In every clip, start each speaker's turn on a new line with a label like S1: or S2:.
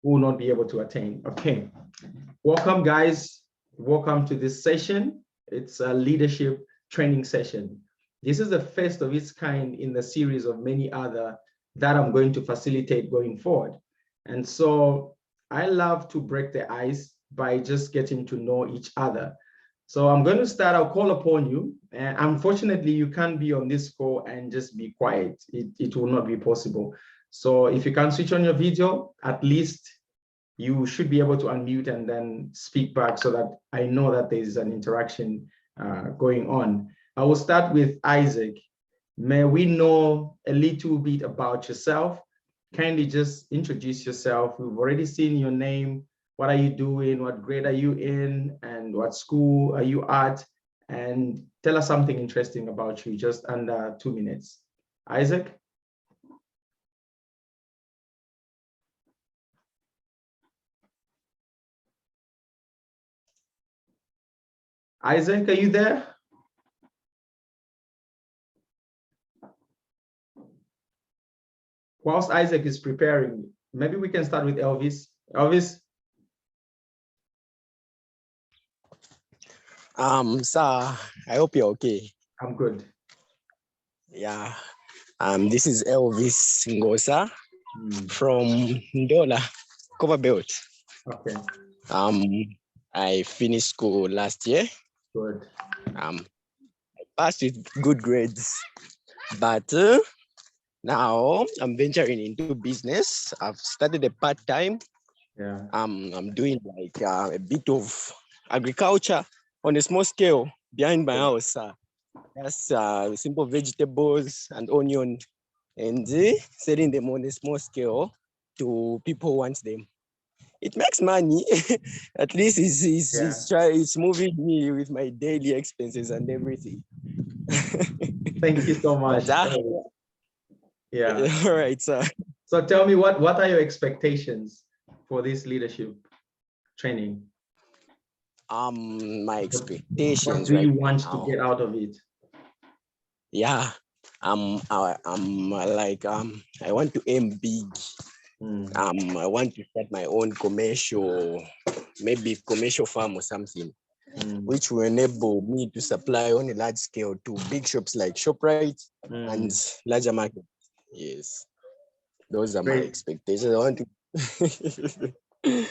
S1: who will not be able to attend. Okay, welcome guys. Welcome to this session. It's a leadership training session. This is the first of its kind in the series of many other that I'm going to facilitate going forward. And so I love to break the ice by just getting to know each other. So I'm going to start, I'll call upon you. And unfortunately, you can't be on this call and just be quiet. It will not be possible. So if you can switch on your video, at least you should be able to unmute and then speak back so that I know that there's an interaction going on. I will start with Isaac. May we know a little bit about yourself? Kindly just introduce yourself. We've already seen your name. What are you doing? What grade are you in? And what school are you at? And tell us something interesting about you, just under 2 minutes. Isaac? Isaac, are you there? Whilst Isaac is preparing, maybe we can start with Elvis. Elvis?
S2: Sir, I hope you're okay.
S1: I'm good.
S2: Yeah. This is Elvis Ngosa from Ndola, Coverbelt.
S1: Okay.
S2: I finished school last year.
S1: Good.
S2: I passed with good grades, but now I'm venturing into business. I've started a part-time.
S1: Yeah.
S2: I'm doing like a bit of agriculture on a small scale behind my house. That's simple vegetables and onion, and selling them on a small scale to people who want them. It makes money. At least it's moving me with my daily expenses and everything.
S1: Thank you so much. Yeah.
S2: All right, sir.
S1: So tell me, what are your expectations for this leadership training?
S2: My expectations.
S1: What do you want to get out of it?
S2: Yeah, I want to aim big. I want to start my own maybe commercial farm or something, which will enable me to supply on a large scale to big shops like ShopRite and larger markets. Yes, those are my expectations. I want to.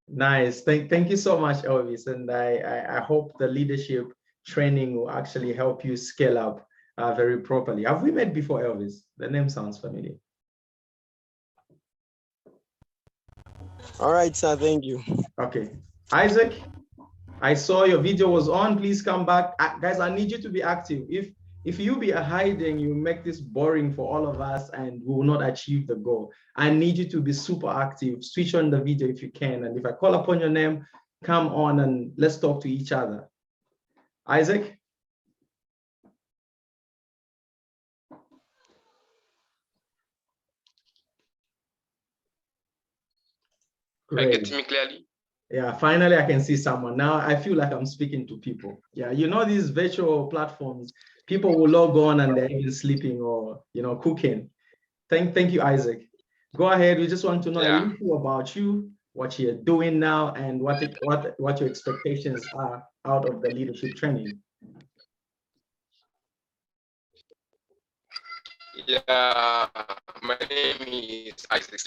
S1: Nice. Thank you so much, Elvis. And I hope the leadership training will actually help you scale up very properly. Have we met before, Elvis? The name sounds familiar.
S2: All right, sir. Thank you.
S1: Okay. Isaac, I saw your video was on. Please come back. Guys, I need you to be active. If you be hiding, you make this boring for all of us and we will not achieve the goal. I need you to be super active. Switch on the video if you can. And if I call upon your name, come on and let's talk to each other. Isaac?
S3: Great. Can you get me clearly?
S1: Yeah, finally I can see someone. Now I feel like I'm speaking to people. Yeah, you know, these virtual platforms, people will log on and they're even sleeping or, you know, cooking. Thank you, Isaac. Go ahead. We just want to know a little about you, what you're doing now, and what your expectations are out of the leadership training.
S3: Yeah, my name is Isaac.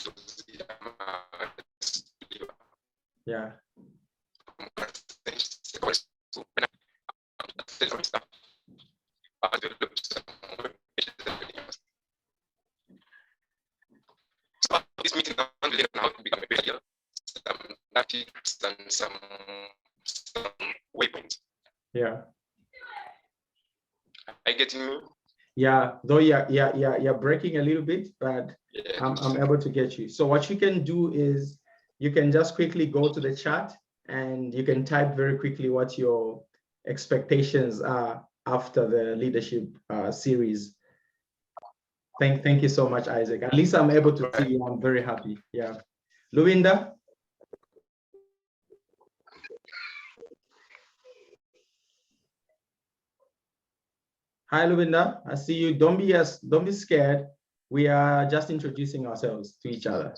S1: Yeah.
S3: This meeting on how to become a better some tactics and some waypoints.
S1: Yeah.
S3: Are you getting me?
S1: Yeah, though you're breaking a little bit, but I'm able to get you. So what you can do is you can just quickly go to the chat and you can type very quickly what your expectations are after the leadership series. Thank you so much, Isaac. At least I'm able to see you. I'm very happy. Yeah. Luinda? Hi, Luinda. I see you. Don't be scared. We are just introducing ourselves to each other.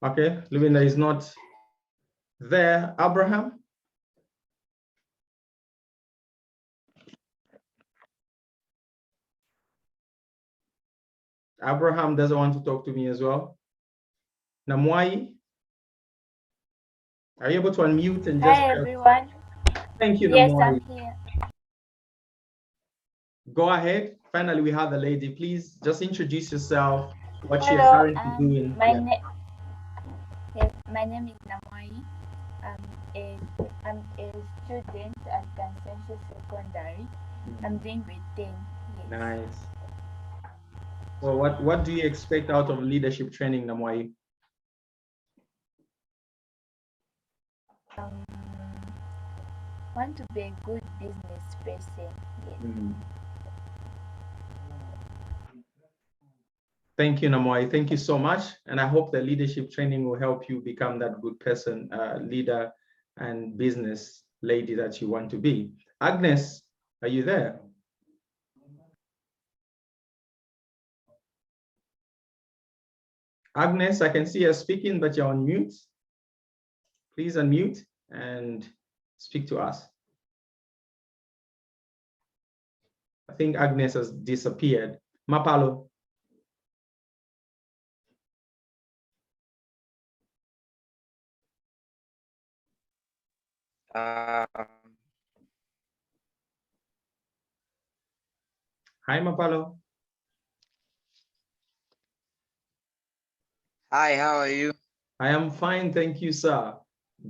S1: Okay, Luminda is not there. Abraham? Abraham doesn't want to talk to me as well. Namwai? Are you able to unmute and just...
S4: Hi everyone.
S1: Thank you,
S4: Yes,
S1: Namwai.
S4: I'm here.
S1: Go ahead. Finally, we have the lady. Please just introduce yourself, what you're
S4: Hello,
S1: currently doing.
S4: my
S1: Yeah.
S4: name is Namwai. I'm a student at Consensus Secondary. I'm doing grade 10. Yes.
S1: Nice. So what do you expect out of leadership training, Namwai?
S4: Want to be a good business person. Yes.
S1: Thank you, Namwai. Thank you so much. And I hope the leadership training will help you become that good person, leader and business lady that you want to be. Agnes, are you there? Agnes, I can see you speaking, but you're on mute. Please unmute and speak to us. I think Agnes has disappeared. Mapalo. Hi, Mapalo.
S5: Hi, how are you?
S1: I am fine, thank you, sir.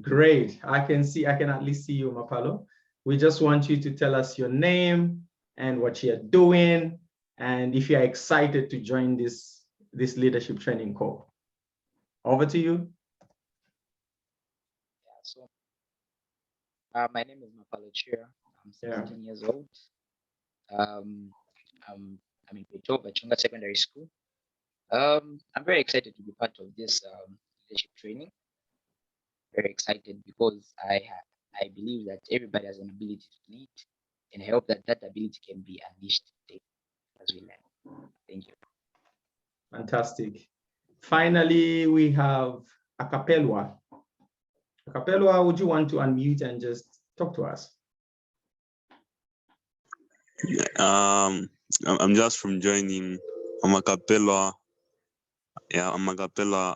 S1: Great. I can at least see you, Mapalo. We just want you to tell us your name and what you're doing, and if you're excited to join this leadership training call. Over to you.
S5: Yeah, so my name is Mapalo Chia. I'm 16 years old. I'm in Petoba Chunga Secondary School. I'm very excited to be part of this leadership training. Very excited because I believe that everybody has an ability to lead, and I hope that that ability can be unleashed today as we learn. Thank you.
S1: Fantastic. Finally, we have Akapelwa. Akapelwa, would you want to unmute and just talk to us?
S6: I'm just from joining. I'm Akapelwa. Yeah, I'm Akapelwa.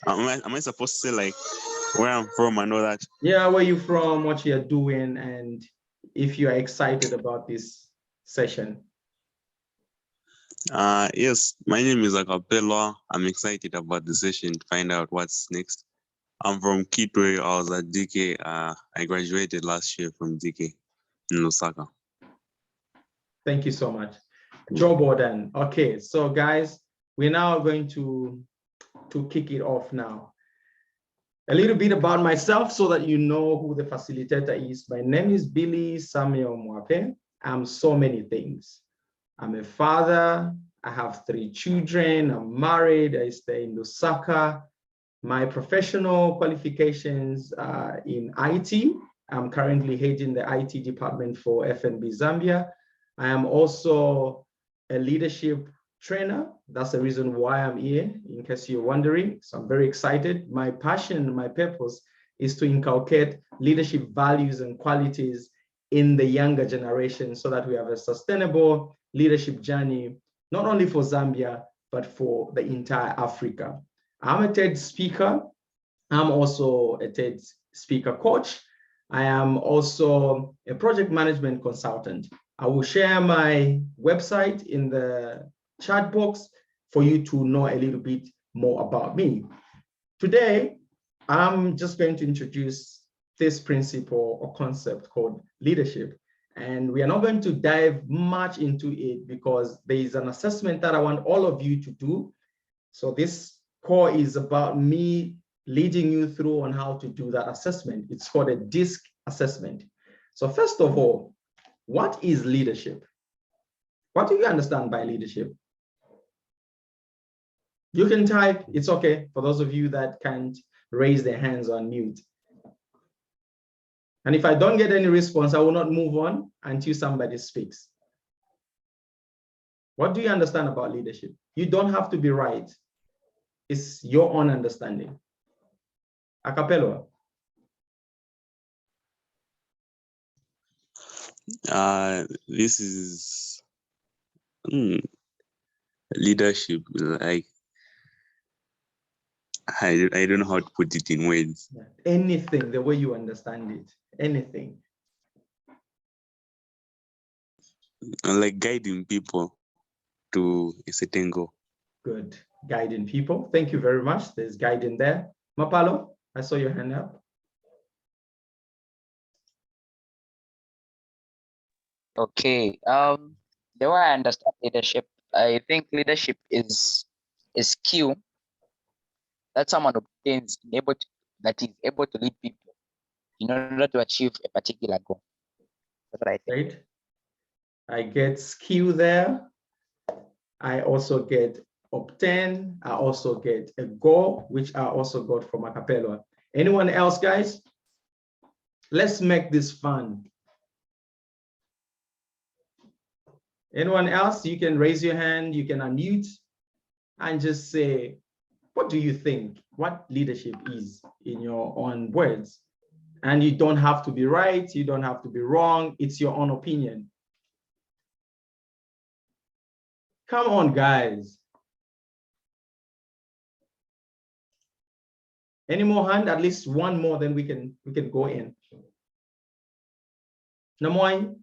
S6: Am I supposed to say like where I'm from and all that?
S1: Yeah, where you from, what you're doing, and if you are excited about this session.
S6: Yes, my name is Akapelwa. I'm excited about the session to find out what's next. I'm from Kitwe. I was at DK. I graduated last year from DK in Lusaka.
S1: Thank you so much. Joe Borden. Okay, so guys, we're now going to kick it off now. A little bit about myself so that you know who the facilitator is. My name is Billy Samuel Mwape. I'm so many things. I'm a father. I have 3 children. I'm married. I stay in Lusaka. My professional qualifications are in IT. I'm currently heading the IT department for FNB Zambia. I am also a leadership trainer. That's the reason why I'm here, in case you're wondering. So I'm very excited. My passion, my purpose is to inculcate leadership values and qualities in the younger generation so that we have a sustainable leadership journey, not only for Zambia, but for the entire Africa. I'm a TED speaker. I'm also a TED speaker coach. I am also a project management consultant. I will share my website in the chat box for you to know a little bit more about me. Today, I'm just going to introduce this principle or concept called leadership. And we are not going to dive much into it because there is an assessment that I want all of you to do. So this call is about me leading you through on how to do that assessment. It's called a DISC assessment. So first of all, what is leadership? What do you understand by leadership? You can type, it's okay for those of you that can't raise their hands on mute. And if I don't get any response, I will not move on until somebody speaks. What do you understand about leadership? You don't have to be right. is your own understanding? Acapella.
S6: This is leadership. Like I don't know how to put it in words.
S1: Anything, the way you understand it, anything.
S6: Like guiding people to a certain goal.
S1: Good. Guiding people. Thank you very much. There's guiding there. Mapalo, I saw your hand up.
S5: Okay. The way I understand leadership, I think leadership is skill that someone obtains that is able to lead people in order to achieve a particular goal. That's what I think.
S1: Right. I get skill there. I also get obtain. I also get a goal, which I also got from Acapella. Anyone else, guys? Let's make this fun. Anyone else? You can raise your hand, you can unmute and just say, what do you think? What leadership is in your own words? And you don't have to be right, you don't have to be wrong, it's your own opinion. Come on, guys. Any more hand? At least one more, then we can go in. Namoy?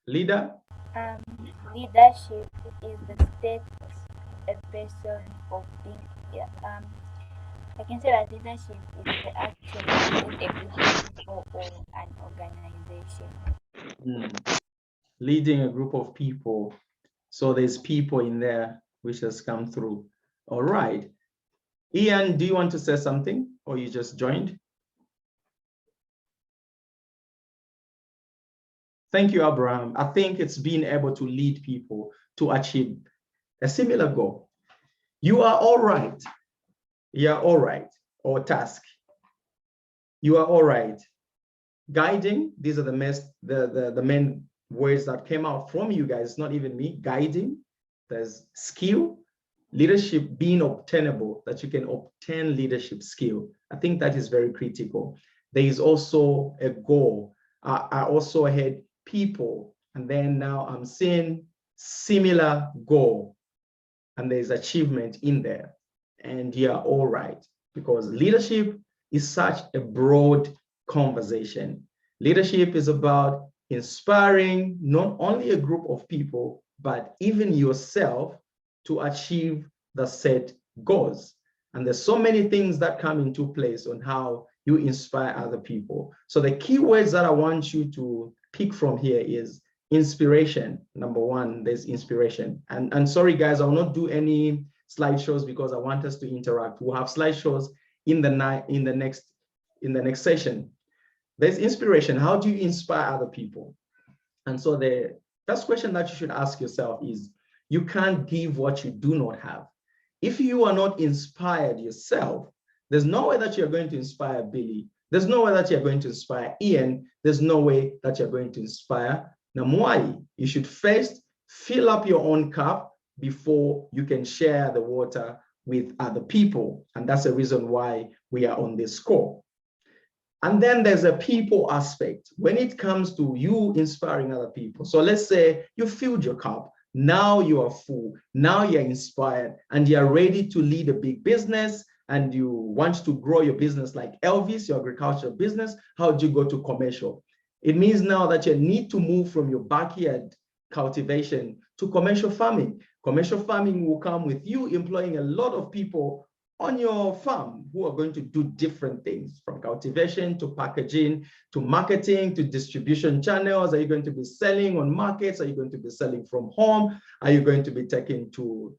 S1: Leader?
S4: Leadership is the state a person of being. I can say that leadership is the action of a group of people or an organization.
S1: Leading a group of people. So there's people in there which has come through. All right. Ian, do you want to say something or you just joined? Thank you, Abraham. I think it's being able to lead people to achieve a similar goal. You are all right. You are all right. Or task. You are all right. Guiding, these are the main words that came out from you guys, not even me. Guiding, there's skill, leadership being obtainable, that you can obtain leadership skill. I think that is very critical. There is also a goal. I also had people, and then now I'm seeing similar goal, and there's achievement in there. And you're all right, because leadership is such a broad conversation. Leadership is about inspiring not only a group of people, but even yourself to achieve the set goals. And there's so many things that come into place on how you inspire other people. So the key words that I want you to pick from here is inspiration. Number one, there's inspiration. And sorry, guys, I will not do any slideshows because I want us to interact. We'll have slideshows in the next session. There's inspiration. How do you inspire other people? And so the first question that you should ask yourself is, you can't give what you do not have. If you are not inspired yourself, there's no way that you're going to inspire Billy. There's no way that you're going to inspire Ian. There's no way that you're going to inspire Namwai. You should first fill up your own cup before you can share the water with other people. And that's the reason why we are on this call. And then there's a people aspect when it comes to you inspiring other people. So let's say you filled your cup. Now you are full. Now you're inspired and you're ready to lead a big business and you want to grow your business like Elvis, your agricultural business. How do you go to commercial? It means now that you need to move from your backyard cultivation to commercial farming. Commercial farming will come with you employing a lot of people on your farm who are going to do different things, from cultivation to packaging to marketing to distribution channels. Are you going to be selling on markets? Are you going to be selling from home? Are you going to be taking to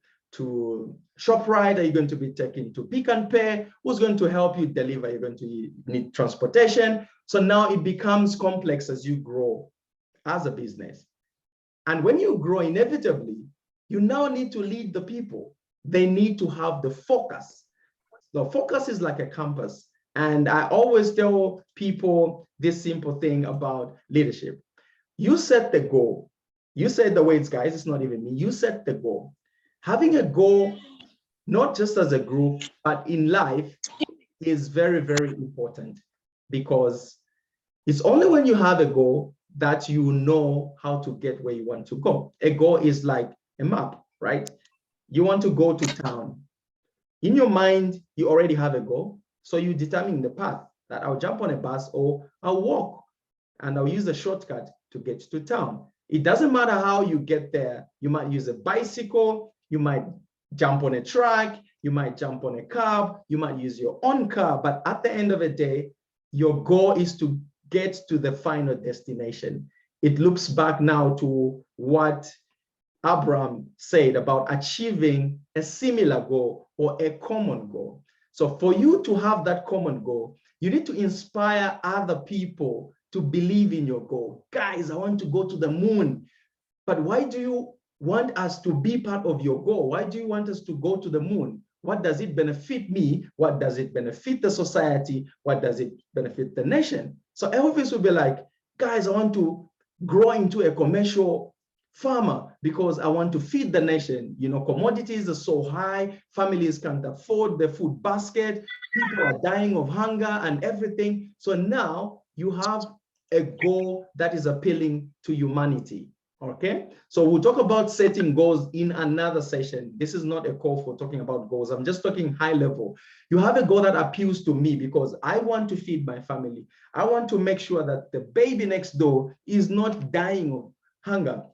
S1: ShopRite? Are you going to be taking to Pick and Pay? Who's going to help you deliver? You're going to need transportation. So now it becomes complex as you grow as a business. And when you grow, inevitably, you now need to lead the people. They need to have the focus. The focus is like a compass. And I always tell people this simple thing about leadership. You set the goal. You said the words, guys, it's not even me. You set the goal. Having a goal, not just as a group, but in life, is very, very important, because it's only when you have a goal that you know how to get where you want to go. A goal is like a map, right? You want to go to town. In your mind, you already have a goal. So you determine the path, that I'll jump on a bus or I'll walk and I'll use a shortcut to get to town. It doesn't matter how you get there. You might use a bicycle, you might jump on a truck, you might jump on a cab, you might use your own car, but at the end of the day, your goal is to get to the final destination. It looks back now to what Abraham said about achieving a similar goal or a common goal. So for you to have that common goal, you need to inspire other people to believe in your goal. Guys, I want to go to the moon. But why do you want us to be part of your goal? Why do you want us to go to the moon? What does it benefit me? What does it benefit the society? What does it benefit the nation? So Elvis will be like, guys, I want to grow into a commercial farmer because I want to feed the nation. You know, commodities are so high, families can't afford the food basket, people are dying of hunger and everything. So now you have a goal that is appealing to humanity. Okay, so we'll talk about setting goals in another session. This is not a call for talking about goals. I'm just talking high level. You have a goal that appeals to me because I want to feed my family. I want to make sure that the baby next door is not dying of hunger.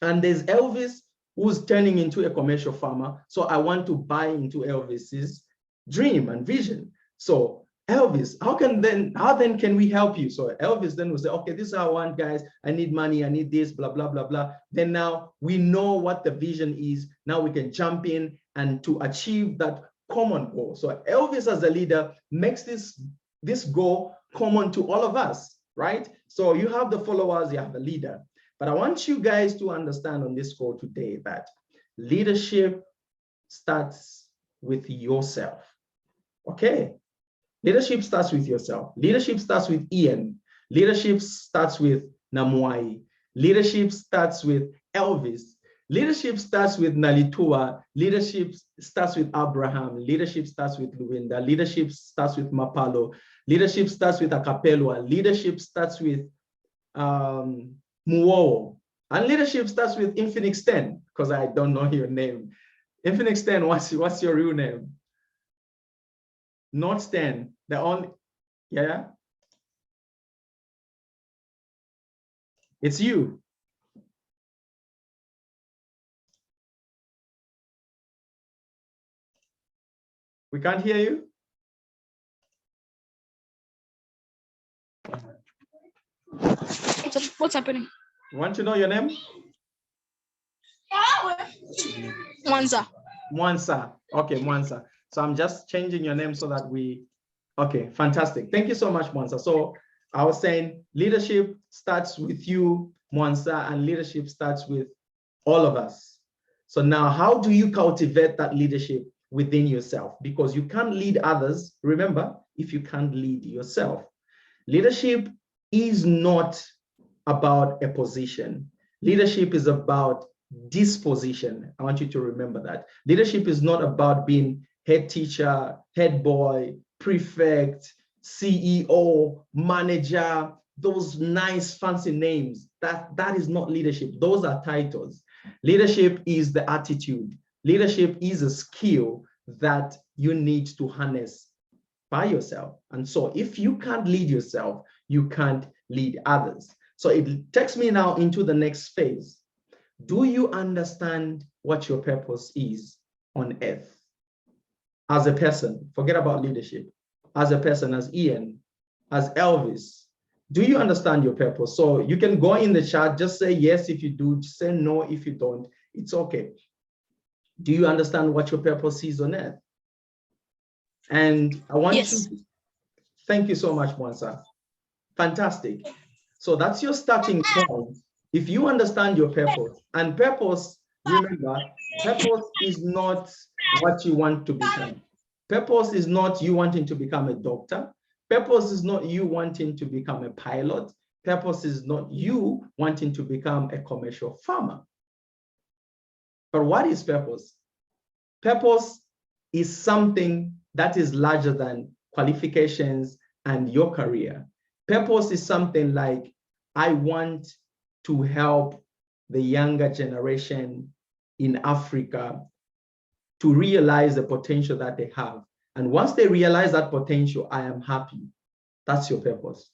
S1: And there's Elvis who's turning into a commercial farmer. So I want to buy into Elvis's dream and vision. So Elvis, how then can we help you? So Elvis then will say, okay, this is how I want, guys. I need money, I need this, blah, blah, blah, blah. Then now we know what the vision is. Now we can jump in and to achieve that common goal. So Elvis as a leader makes this goal common to all of us, right? So you have the followers, you have the leader. But I want you guys to understand on this call today that leadership starts with yourself, okay? Leadership starts with yourself. Leadership starts with Ian. Leadership starts with Namwai. Leadership starts with Elvis. Leadership starts with Nalitua. Leadership starts with Abraham. Leadership starts with Luwinda. Leadership starts with Mapalo. Leadership starts with Akapelwa. Leadership starts with Muo. And leadership starts with Infinix 10, because I don't know your name. Infinix 10, what's your real name? Not 10, the only, yeah? It's you. We can't hear you.
S7: What's happening?
S1: You want to know your name?
S7: Mwanza.
S1: Mwansa. Okay, Mwansa. So I'm just changing your name so that okay, fantastic. Thank you so much, Mwansa. So I was saying leadership starts with you, Mwansa, and leadership starts with all of us. So now how do you cultivate that leadership within yourself? Because you can't lead others, remember, if you can't lead yourself. Leadership is not about a position. Leadership is about disposition. I want you to remember that. Leadership is not about being head teacher, head boy, prefect, CEO, manager, those nice fancy names. That is not leadership. Those are titles. Leadership is the attitude. Leadership is a skill that you need to harness by yourself. And so if you can't lead yourself, you can't lead others. So it takes me now into the next phase. Do you understand what your purpose is on earth? As a person, forget about leadership. As a person, as Ian, as Elvis, do you understand your purpose? So you can go in the chat, just say yes if you do, just say no if you don't. It's okay. Do you understand what your purpose is on earth? And I want you, thank you so much, Mwansa. Fantastic. So that's your starting point. If you understand your purpose, and purpose, remember, purpose is not what you want to become. Purpose is not you wanting to become a doctor. Purpose is not you wanting to become a pilot. Purpose is not you wanting to become a commercial farmer. But what is purpose? Purpose is something that is larger than qualifications and your career. Purpose is something like, I want to help the younger generation in Africa to realize the potential that they have. And once they realize that potential, I am happy. That's your purpose.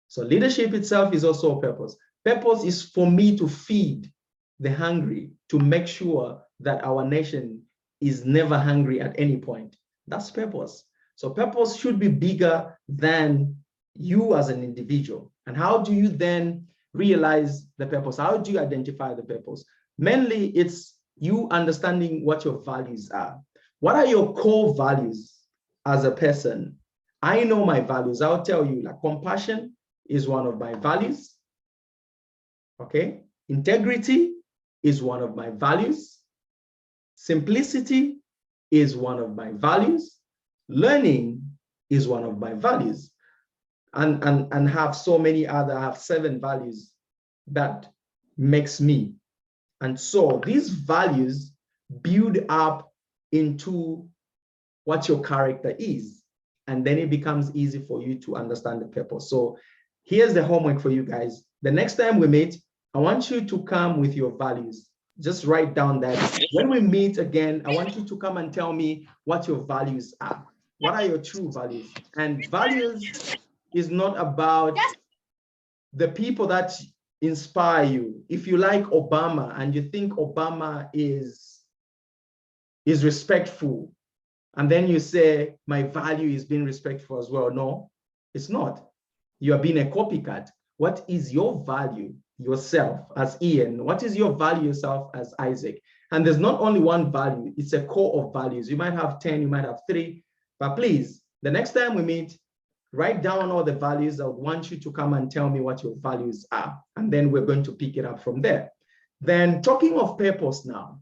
S1: So leadership itself is also a purpose. Purpose is for me to feed the hungry, to make sure that our nation is never hungry at any point. That's purpose. So purpose should be bigger than you as an individual. And how do you then realize the purpose? How do you identify the purpose? Mainly, it's you understanding what your values are. What are your core values as a person? I know my values. I'll tell you, like, compassion is one of my values. Okay. Integrity is one of my values. Simplicity is one of my values. Learning is one of my values. And have so many other, I have 7 values that makes me. And so these values build up into what your character is. And then it becomes easy for you to understand the purpose. So here's the homework for you guys. The next time we meet, I want you to come with your values. Just write down that. When we meet again, I want you to come and tell me what your values are. What are your true values? And values is not about the people that inspire you. If you like Obama and you think Obama is respectful, and then you say, my value is being respectful as well. No, it's not. You are being a copycat. What is your value yourself as Ian? What is your value yourself as Isaac? And there's not only one value, it's a core of values. You might have 10, you might have 3, but please, the next time we meet, write down all the values. I would want you to come and tell me what your values are. And then we're going to pick it up from there. Then talking of purpose now,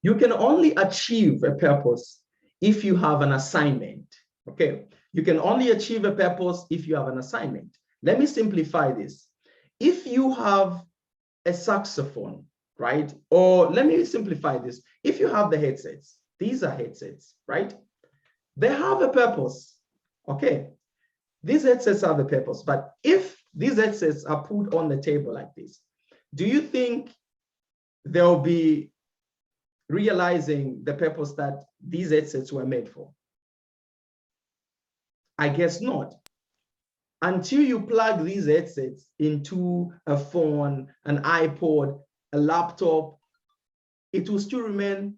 S1: you can only achieve a purpose if you have an assignment, okay? You can only achieve a purpose if you have an assignment. Let me simplify this. If you have a saxophone, right? Or let me simplify this. If you have the headsets, these are headsets, right? They have a purpose, okay? These headsets have a purpose, but if these headsets are put on the table like this, do you think they'll be realizing the purpose that these headsets were made for? I guess not. Until you plug these headsets into a phone, an iPod, a laptop, it will still remain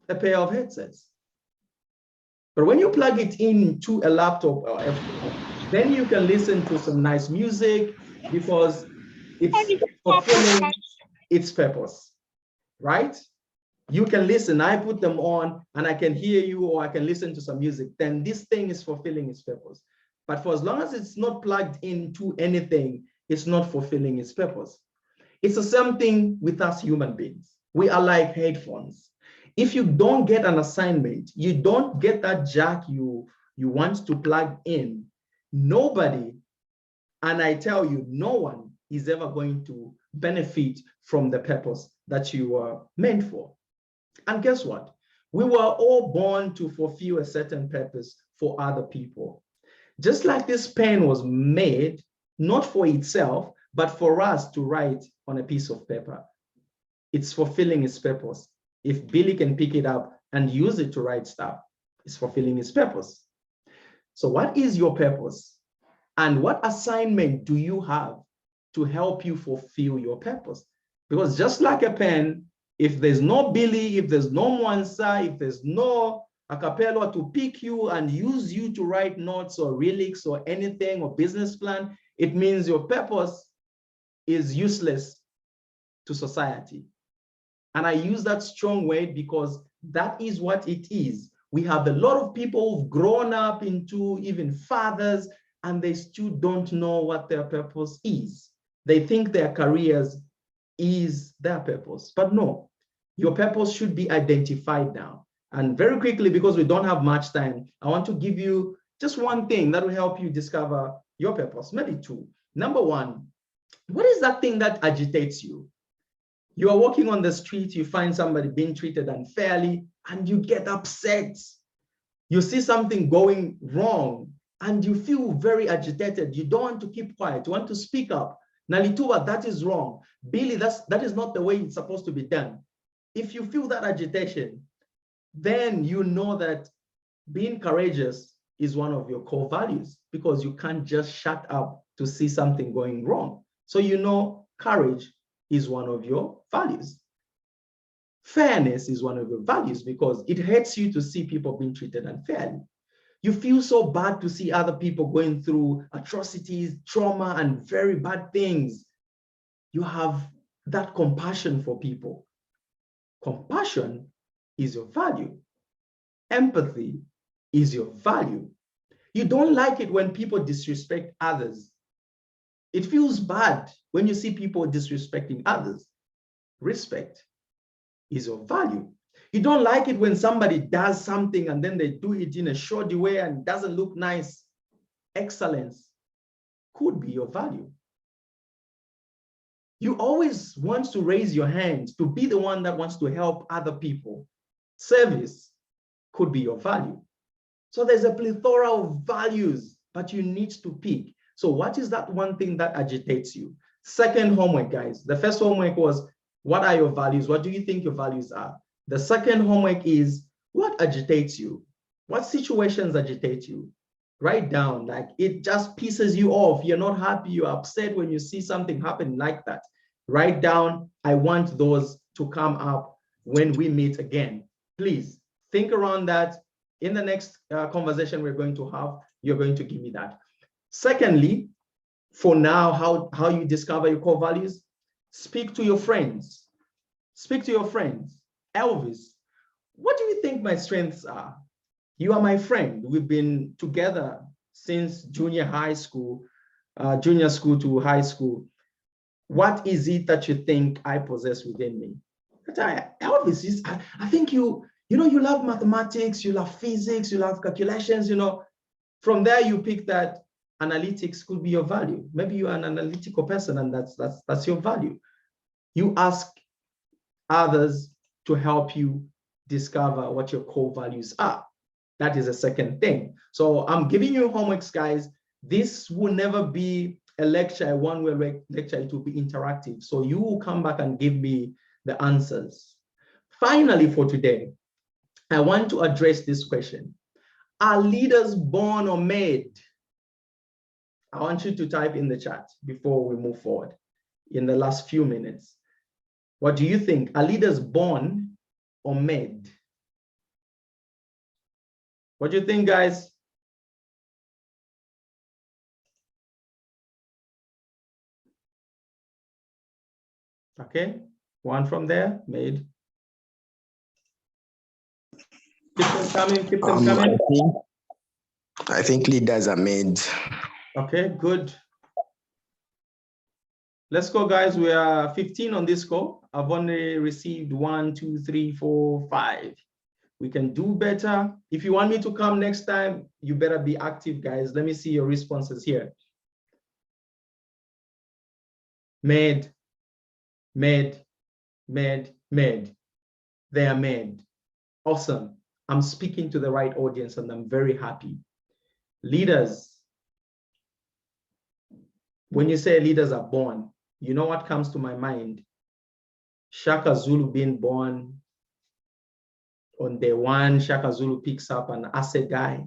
S1: a pair of headsets. But when you plug it into a laptop or a phone, then you can listen to some nice music because it's fulfilling its purpose, right? You can listen, I put them on and I can hear you, or I can listen to some music, then this thing is fulfilling its purpose. But for as long as it's not plugged into anything, it's not fulfilling its purpose. It's the same thing with us human beings. We are like headphones. If you don't get an assignment, you don't get that jack you want to plug in, nobody, and I tell you, no one is ever going to benefit from the purpose that you were meant for. And guess what? We were all born to fulfill a certain purpose for other people. Just like this pen was made, not for itself, but for us to write on a piece of paper. It's fulfilling its purpose. If Billy can pick it up and use it to write stuff, it's fulfilling its purpose. So what is your purpose? And what assignment do you have to help you fulfill your purpose? Because just like a pen, if there's no Billy, if there's no Mwansa, if there's no Acapella to pick you and use you to write notes or relics or anything or business plan, it means your purpose is useless to society. And I use that strong word because that is what it is. We have a lot of people who've grown up into even fathers and they still don't know what their purpose is. They think their careers is their purpose, but no, your purpose should be identified now. And very quickly, because we don't have much time, I want to give you just one thing that will help you discover your purpose, maybe 2. Number one, what is that thing that agitates you? You are walking on the street, you find somebody being treated unfairly, and you get upset. You see something going wrong, and you feel very agitated. You don't want to keep quiet. You want to speak up. Nalituba, that is wrong. Billy, that is not the way it's supposed to be done. If you feel that agitation, then you know that being courageous is one of your core values, because you can't just shut up to see something going wrong. So you know courage is one of your values. Fairness is one of your values, because it hurts you to see people being treated unfairly. You feel so bad to see other people going through atrocities, trauma, and very bad things. You have that compassion for people. Compassion is your value. Empathy is your value. You don't like it when people disrespect others. It feels bad when you see people disrespecting others. Respect is your value. You don't like it when somebody does something and then they do it in a shoddy way and doesn't look nice. Excellence could be your value. You always want to raise your hand to be the one that wants to help other people. Service could be your value. So there's a plethora of values, but you need to pick. So what is that one thing that agitates you? Second homework, guys. The first homework was, what are your values? What do you think your values are? The second homework is, what agitates you? What situations agitate you? Write down, like it just pisses you off. You're not happy, you're upset when you see something happen like that. Write down, I want those to come up when we meet again. Please think around that. In the next conversation we're going to have, you're going to give me that. Secondly, for now, how you discover your core values, speak to your friends. Speak to your friends. Elvis, what do you think my strengths are? You are my friend. We've been together since junior school to high school. What is it that you think I possess within me? Elvis, I think you love mathematics, you love physics, you love calculations, From there, you pick that analytics could be your value. Maybe you're an analytical person and that's your value. You ask others to help you discover what your core values are. That is a second thing. So I'm giving you homeworks, guys. This will never be a lecture, a one-way lecture. It will be interactive. So you will come back and give me the answers. Finally, for today, I want to address this question. Are leaders born or made? I want you to type in the chat before we move forward in the last few minutes. What do you think? Are leaders born or made? What do you think, guys? Okay, one from there, made. Keep them coming, keep them coming.
S8: I think leaders are made.
S1: Okay, good. Let's go, guys. We are 15 on this call. I've only received 1, 2, 3, 4, 5. We can do better. If you want me to come next time, you better be active, guys. Let me see your responses here. Made, made, made, made. They are made. Awesome. I'm speaking to the right audience and I'm very happy. Leaders, when you say leaders are born, you know what comes to my mind? Shaka Zulu being born. On day one, Shaka Zulu picks up an Ase guy,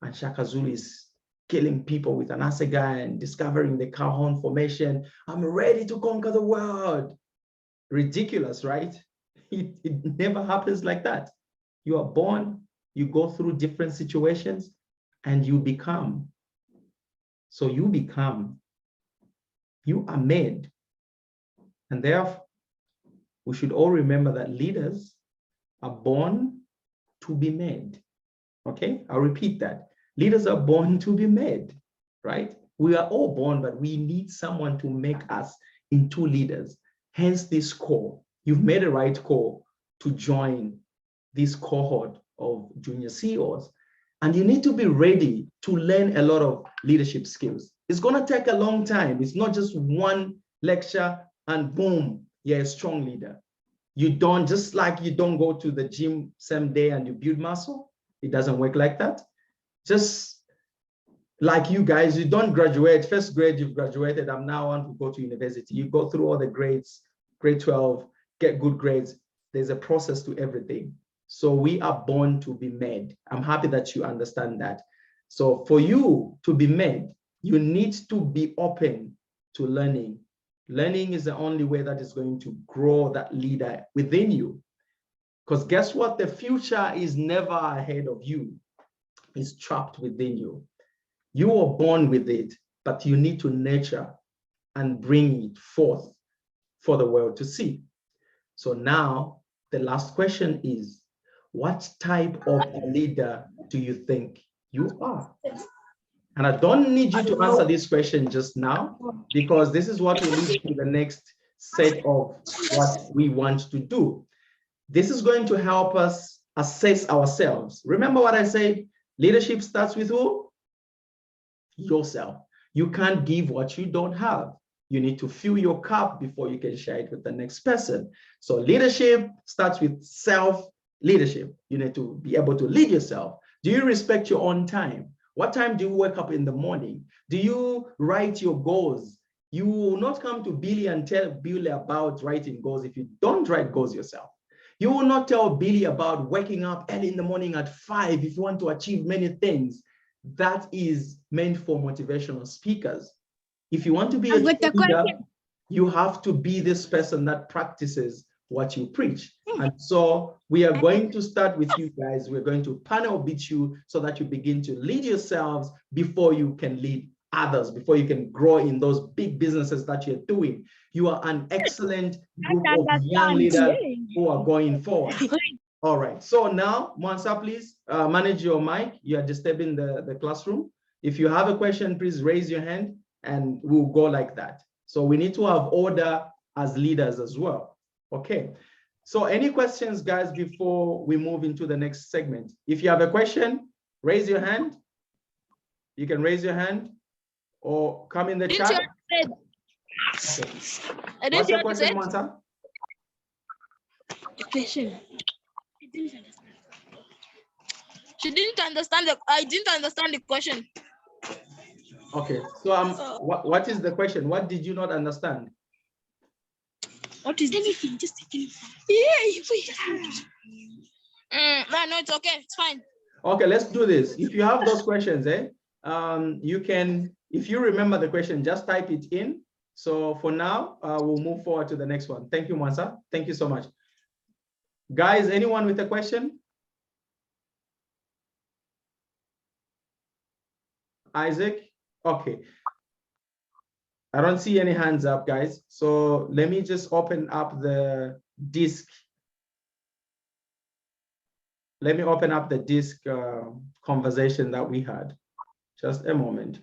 S1: and Shaka Zulu is killing people with an Ase guy and discovering the Cajon formation. I'm ready to conquer the world. Ridiculous, right? It never happens like that. You are born, you go through different situations, and you become. So you become. You are made. And therefore, we should all remember that leaders are born to be made. Okay, I'll repeat that. Leaders are born to be made, right? We are all born, but we need someone to make us into leaders. Hence this call. You've made a right call to join this cohort of junior CEOs. And you need to be ready to learn a lot of leadership skills. It's going to take a long time. It's not just one lecture and boom, you're a strong leader. You don't, just like you don't go to the gym same day and you build muscle. It doesn't work like that. Just like you guys, you don't graduate. First grade, you've graduated. I'm now on to go to university. You go through all the grades, grade 12, get good grades. There's a process to everything. So we are born to be made. I'm happy that you understand that. So for you to be made, you need to be open to learning. Learning is the only way that is going to grow that leader within you. Because guess what? The future is never ahead of you. It's trapped within you. You were born with it, but you need to nurture and bring it forth for the world to see. So now the last question is, what type of a leader do you think you are? And I don't need you to answer this question just now, because this is what will lead to the next set of what we want to do. This is going to help us assess ourselves. Remember what I said? Leadership starts with who? Yourself. You can't give what you don't have. You need to fill your cup before you can share it with the next person. So leadership starts with self-leadership. You need to be able to lead yourself. Do you respect your own time? What time do you wake up in the morning? Do you write your goals? You will not come to Billy and tell Billy about writing goals if you don't write goals yourself. You will not tell Billy about waking up early in the morning at 5 if you want to achieve many things. That is meant for motivational speakers. If you want to be a leader, you have to be this person that practices what you preach. And so we are going to start with you guys. We're going to panel beat you so that you begin to lead yourselves before you can lead others, before you can grow in those big businesses that you're doing. You are an excellent group of young leaders who are going forward. All right, so now, Mwansa, please manage your mic. You are disturbing the classroom. If you have a question, please raise your hand and we'll go like that. So we need to have order as leaders as well. Okay, so any questions, guys, before we move into the next segment? If you have a question, raise your hand. You can raise your hand or come in the chat. Okay. What's your question, Mwansa?
S7: She didn't understand I didn't understand the question.
S1: Okay, so what is the question? What did you not understand?
S7: What is anything? Just yeah. No, it's okay. It's fine.
S1: Okay, let's do this. If you have those questions, you can, if you remember the question, just type it in. So for now, we'll move forward to the next one. Thank you, Mwansa. Thank you so much. Guys, anyone with a question? Isaac? Okay. I don't see any hands up, guys. So let me just open up the disk. Let me open up the disk conversation that we had. Just a moment.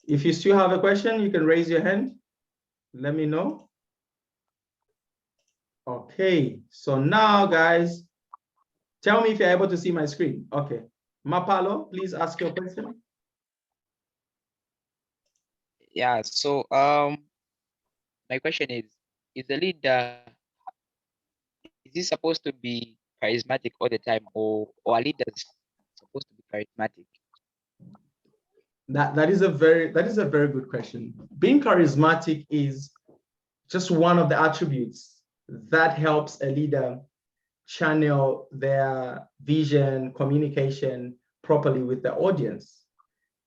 S1: If you still have a question, you can raise your hand. Let me know. Okay, so now, guys, tell me if you're able to see my screen. Okay, Mapalo, please ask your question.
S5: Yeah, so my question is the leader, is he supposed to be charismatic all the time, or are leaders supposed to be charismatic?
S1: That is a very good question. Being charismatic is just one of the attributes that helps a leader channel their vision, communication properly with the audience.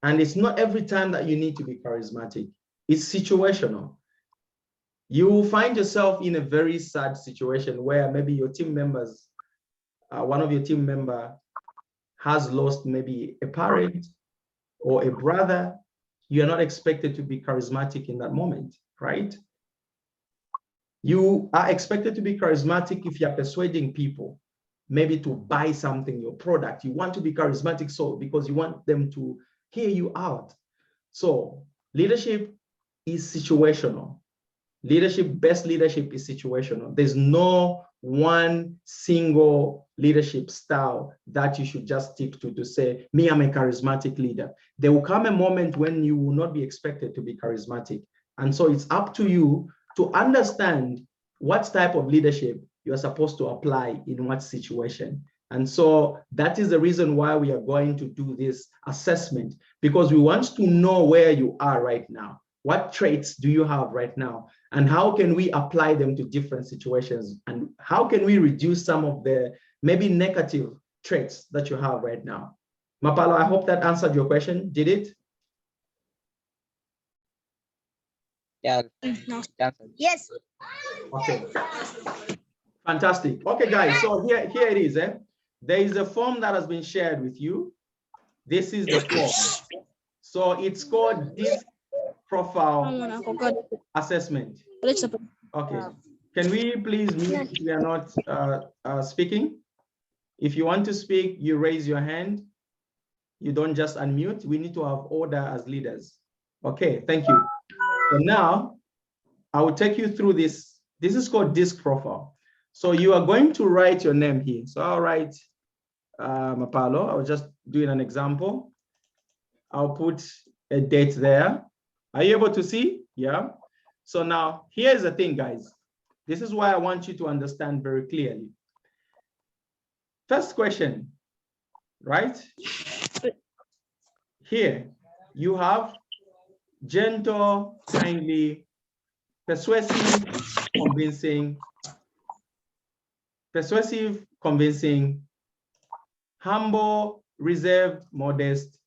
S1: And it's not every time that you need to be charismatic. It's situational. You will find yourself in a very sad situation where maybe your team members, one of your team member has lost maybe a parent or a brother. You're not expected to be charismatic in that moment, right? You are expected to be charismatic if you're persuading people, maybe to buy something, your product. You want to be charismatic so because you want them to hear you out. So leadership is situational. Best leadership is situational. There's no one single leadership style that you should just stick to say, me, I'm a charismatic leader. There will come a moment when you will not be expected to be charismatic. And so it's up to you to understand what type of leadership you're supposed to apply in what situation. And so that is the reason why we are going to do this assessment, because we want to know where you are right now. What traits do you have right now? And how can we apply them to different situations? And how can we reduce some of the maybe negative traits that you have right now? Mapalo, I hope that answered your question. Did it?
S5: Yeah.
S7: Yes.
S1: Okay. Fantastic. Okay, guys, so here it is. There is a form that has been shared with you. This is the form. So it's called DISC profile assessment. Okay. Can we please mute if we are not speaking? If you want to speak, you raise your hand. You don't just unmute. We need to have order as leaders. Okay, thank you. So now I will take you through this. This is called DISC profile. So you are going to write your name here. So I'll write Mapalo. I'll just do an example. I'll put a date there. Are you able to see? Yeah. So now here's the thing, guys. This is why I want you to understand very clearly. First question, right? Here you have gentle, kindly, persuasive, convincing, humble, reserved, modest,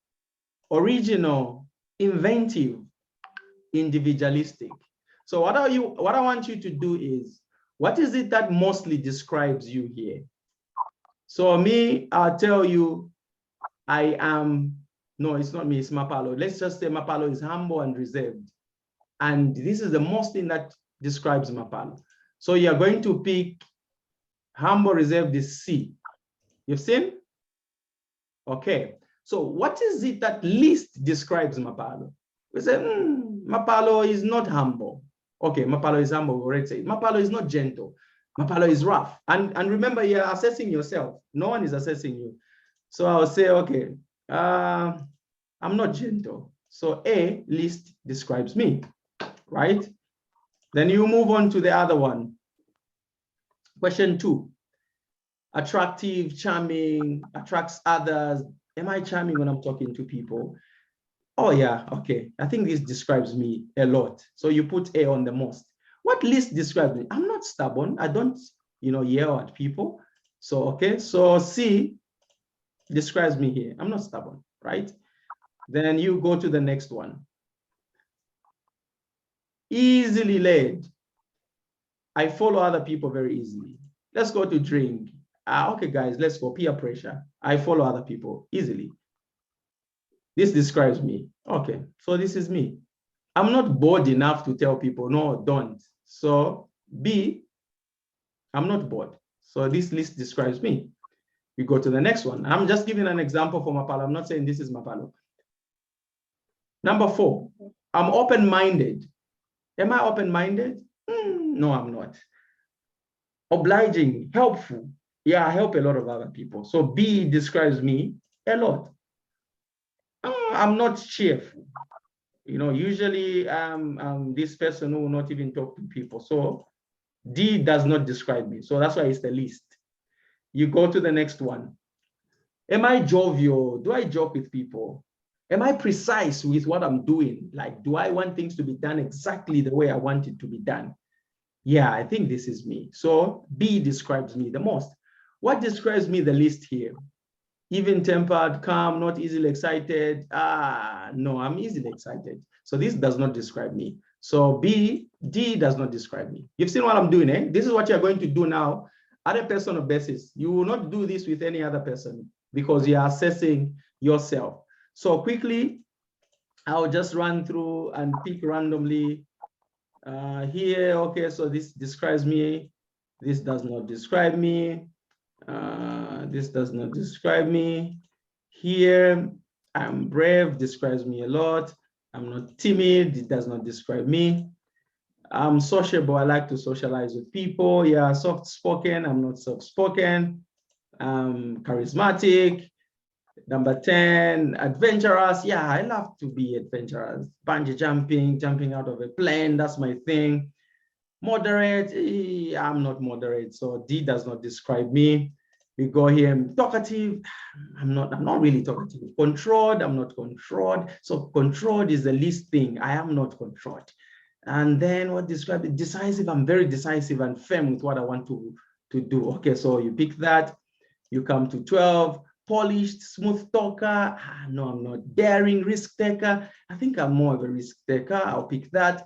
S1: original, inventive, individualistic. So what I want you to do is, what is it that mostly describes you here? So me, I'll tell you, I am, no, it's not me, it's Mapalo. Let's just say Mapalo is humble and reserved. And this is the most thing that describes Mapalo. So you're going to pick humble, reserved is C. You've seen? Okay. So what is it that least describes Mapalo? We say, Mapalo is not humble. Okay, Mapalo is humble, we already said. Mapalo is not gentle. Mapalo is rough. And remember, you're assessing yourself. No one is assessing you. So I'll say, okay, I'm not gentle. So A, least describes me, right? Then you move on to the other one. Question 2. Attractive, charming, attracts others. Am I charming when I'm talking to people? Oh yeah, okay. I think this describes me a lot. So you put A on the most. What least describes me? I'm not stubborn. I don't, yell at people. So, okay. So C describes me here. I'm not stubborn, right? Then you go to the next one. Easily led. I follow other people very easily. Let's go to drink. Okay, guys, let's go. Peer pressure. I follow other people easily. This describes me. Okay, so this is me. I'm not bored enough to tell people, no, don't. So B, I'm not bored. So this list describes me. We go to the next one. I'm just giving an example for Mapalo. I'm not saying this is Mapalo. Number 4, I'm open-minded. Am I open-minded? No, I'm not. Obliging, helpful. Yeah, I help a lot of other people. So B describes me a lot. I'm not cheerful. Usually this person who will not even talk to people. So D does not describe me. So that's why it's the least. You go to the next one. Am I jovial? Do I joke with people? Am I precise with what I'm doing? Like, do I want things to be done exactly the way I want it to be done? Yeah, I think this is me. So B describes me the most. What describes me the least here? Even-tempered, calm, not easily excited. No, I'm easily excited. So this does not describe me. So D does not describe me. You've seen what I'm doing, eh? This is what you're going to do now at a personal basis. You will not do this with any other person because you're assessing yourself. So quickly, I'll just run through and pick randomly here. Okay, so this describes me. This does not describe me. This does not describe me. Here, I'm brave, describes me a lot. I'm not timid, it does not describe me. I'm sociable. I like to socialize with people. Yeah, soft-spoken. I'm not soft-spoken. Charismatic. Number 10, adventurous. Yeah, I love to be adventurous. Bungee jumping, jumping out of a plane. That's my thing. Moderate. I'm not moderate. So D does not describe me. We go here. Talkative. I'm not really talkative. Controlled. I'm not controlled. So controlled is the least thing. I am not controlled. And then what describes it? Decisive. I'm very decisive and firm with what I want to do. Okay, so you pick that. You come to 12. Polished, smooth talker. No, I'm not. Daring, risk taker. I think I'm more of a risk taker. I'll pick that.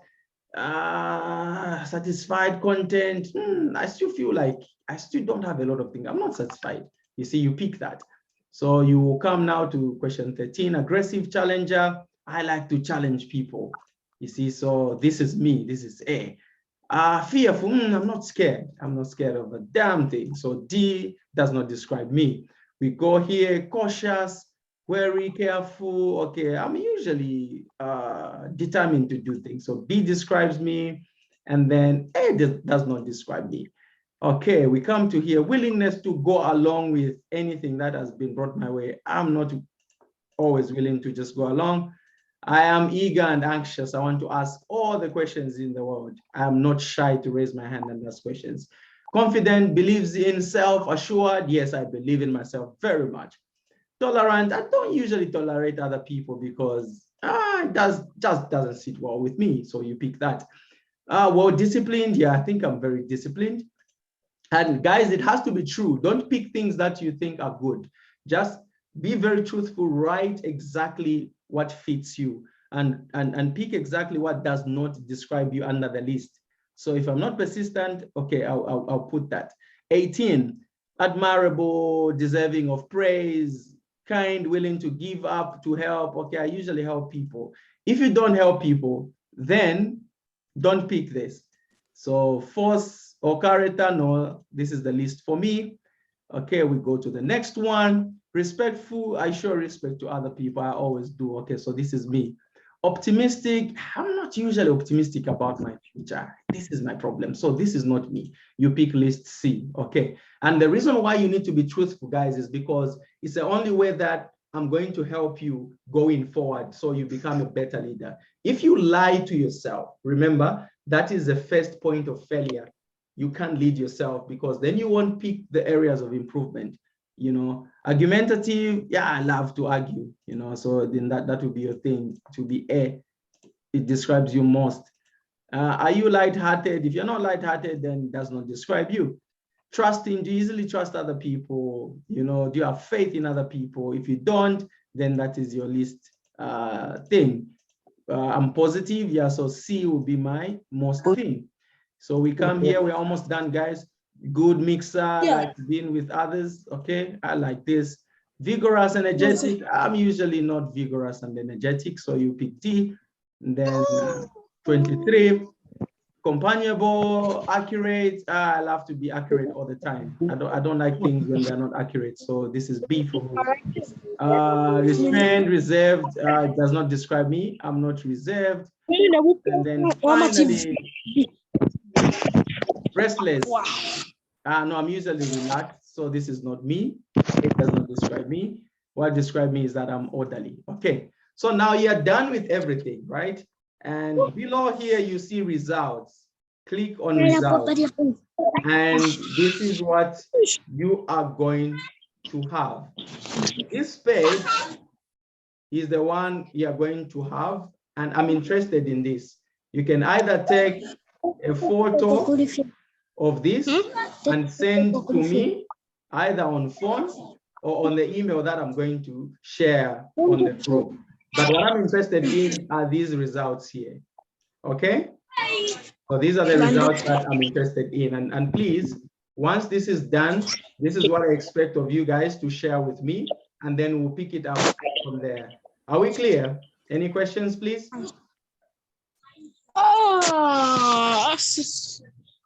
S1: Satisfied, content. I still feel like I still don't have a lot of things. I'm not satisfied. You see, you pick that. So you will come now to question 13. Aggressive challenger. I like to challenge people. You see, so this is me. This is A. Fearful. I'm not scared. I'm not scared of a damn thing. So D does not describe me. We go here, cautious, wary, careful. Okay, I'm usually determined to do things. So B describes me, and then A does not describe me. Okay, we come to here, willingness to go along with anything that has been brought my way. I'm not always willing to just go along. I am eager and anxious. I want to ask all the questions in the world. I'm not shy to raise my hand and ask questions. Confident, believes in, self-assured. Yes, I believe in myself very much. Tolerant, I don't usually tolerate other people because it just doesn't sit well with me. So you pick that. Well, disciplined, yeah, I think I'm very disciplined. And guys, it has to be true. Don't pick things that you think are good. Just be very truthful, write exactly what fits you and pick exactly what does not describe you under the list. So if I'm not persistent, okay, I'll put that. 18, admirable, deserving of praise, kind, willing to give up, to help. Okay, I usually help people. If you don't help people, then don't pick this. So force or character, no, this is the list for me. Okay, we go to the next one. Respectful, I show respect to other people. I always do. Okay, so this is me. Optimistic, I'm not usually optimistic about my future. This is my problem. So this is not me. You pick list C, okay? And the reason why you need to be truthful, guys, is because it's the only way that I'm going to help you going forward so you become a better leader. If you lie to yourself, remember, that is the first point of failure. You can't lead yourself because then you won't pick the areas of improvement. You know, argumentative, yeah, I love to argue, you know, so then that will be your thing, to be A. It describes you most. Are you lighthearted? If you're not lighthearted, then it does not describe you. Trusting, do you easily trust other people? You know, do you have faith in other people? If you don't, then that is your least thing. I'm positive, yeah, so C will be my most thing. So we come here, we're almost done, guys. Good mixer, like being with others. Okay, I like this. Vigorous, energetic. I'm usually not vigorous and energetic, so you pick D. And then 23, companionable, accurate. I love to be accurate all the time. I don't like things when they're not accurate. So this is B for me. Restrained, reserved. It does not describe me. I'm not reserved. And then finally, restless. No, I'm usually relaxed, so this is not me. It does not describe me. What describes me is that I'm orderly. Okay, so now you're done with everything, right? And below here, you see results. Click on results. And this is what you are going to have. This page is the one you are going to have, and I'm interested in this. You can either take a photo of this and send to me either on phone or on the email that I'm going to share on the group. But what I'm interested in are these results here. Okay? So these are the results that I'm interested in. And please, once this is done, this is what I expect of you guys to share with me, and then we'll pick it up from there. Are we clear? Any questions, please?
S7: Oh,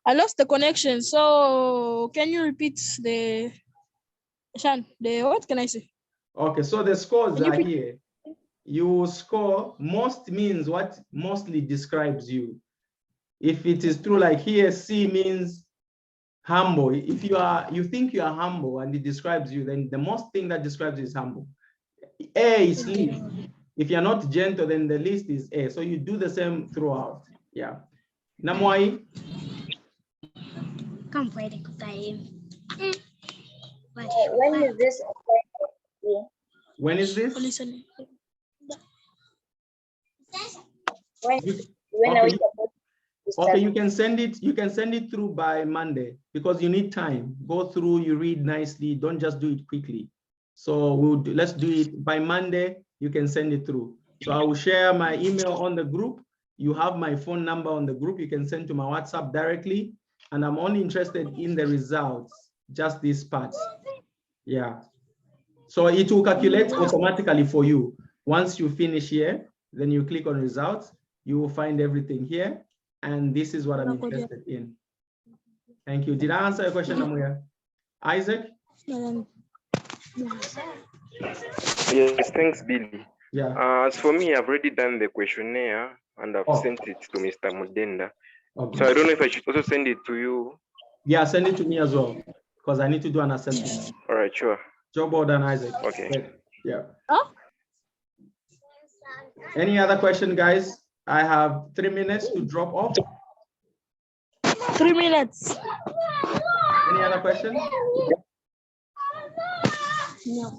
S7: I lost the connection. So can you repeat the Shan? What can I say?
S1: Okay, so the scores are here. You score, most means what mostly describes you. If it is true, like here, C means humble. If you think you are humble and it describes you, then the most thing that describes you is humble. A is least. If you're not gentle, then the least is A. So you do the same throughout. Yeah. Namwai.
S4: When is this?
S1: When is this?
S7: Listen.
S4: When are we supposed to start?
S1: Okay, you can send it through by Monday because you need time. Go through, you read nicely, don't just do it quickly. So let's do it by Monday. You can send it through. So I will share my email on the group. You have my phone number on the group. You can send to my WhatsApp directly. And I'm only interested in the results, just these parts. Yeah. So it will calculate automatically for you. Once you finish here, then you click on results. You will find everything here. And this is what I'm interested in. Thank you. Did I answer your question, Amuya? Isaac?
S9: Yes, thanks, Billy.
S1: Yeah.
S9: As for me, I've already done the questionnaire and I've sent it to Mr. Mudenda.
S1: Okay.
S9: So I don't know if I should also send it to you.
S1: Yeah, send it to me as well, because I need to do an assessment.
S9: All right, sure.
S1: Job well done, Isaac.
S9: Okay.
S1: Great. Yeah. Any other question, guys? I have 3 minutes to drop off.
S7: 3 minutes.
S1: Any other question?
S7: No.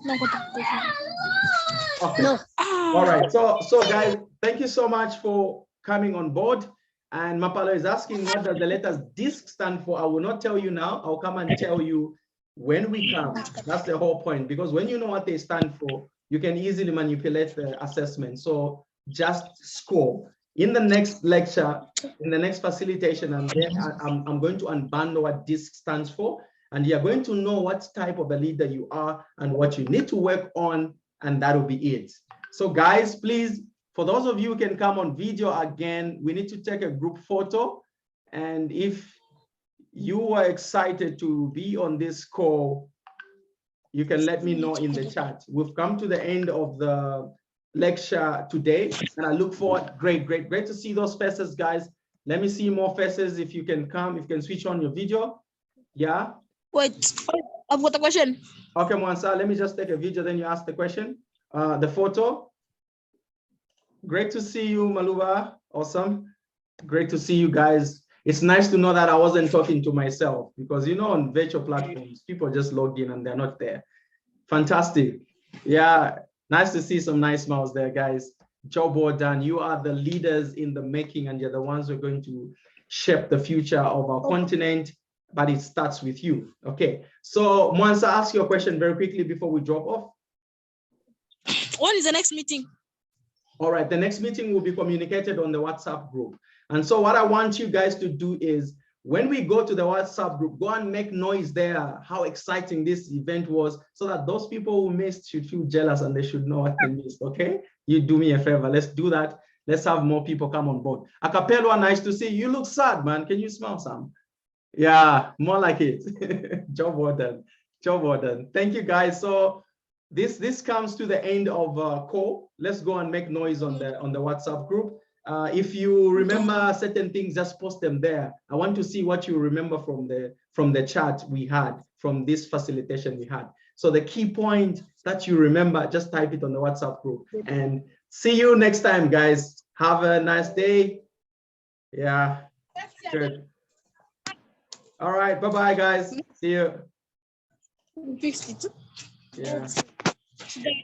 S1: Okay. No. All right. So guys, thank you so much for coming on board. And Mapalo is asking, what does the letters DISC stand for? I will not tell you now. I'll come and tell you when we come. That's the whole point, because when you know what they stand for, you can easily manipulate the assessment. So just score. In the next lecture, in the next facilitation, I'm going to unbundle what DISC stands for, and you're going to know what type of a leader you are and what you need to work on, and that will be it. So guys, please, for those of you who can come on video again, we need to take a group photo. And if you are excited to be on this call, you can let me know in the chat. We've come to the end of the lecture today, and I look forward. Great to see those faces, guys. Let me see more faces. If you can come, if you can switch on your video. Yeah.
S7: Wait, I've got a question.
S1: Okay, Mwansa, let me just take a video, then you ask the question. The photo. Great to see you, Maluba. Awesome. Great to see you guys. It's nice to know that I wasn't talking to myself, because on virtual platforms, people just log in and they're not there. Fantastic. Yeah, nice to see some nice smiles there, guys. Job well done. You are the leaders in the making, and you're the ones who are going to shape the future of our continent, but it starts with you. Okay, so Mwansa, ask your question very quickly before we drop off.
S7: When is the next meeting?
S1: All right, the next meeting will be communicated on the WhatsApp group. And so what I want you guys to do is, when we go to the WhatsApp group, go and make noise there, how exciting this event was, so that those people who missed should feel jealous and they should know what they missed, okay? You do me a favor, let's do that. Let's have more people come on board. Acapello, nice to see you. You look sad, man. Can you smile some? Yeah, more like it. Job well done. Job well done. Thank you, guys. So this comes to the end of call. Let's go and make noise on the WhatsApp group. If you remember certain things, just post them there. I want to see what you remember from the chat we had, from this facilitation we had. So the key point that you remember, just type it on the WhatsApp group. And see you next time, guys. Have a nice day. Yeah, good. All right, bye-bye, guys. See you.
S7: Fixed it.
S1: Yeah.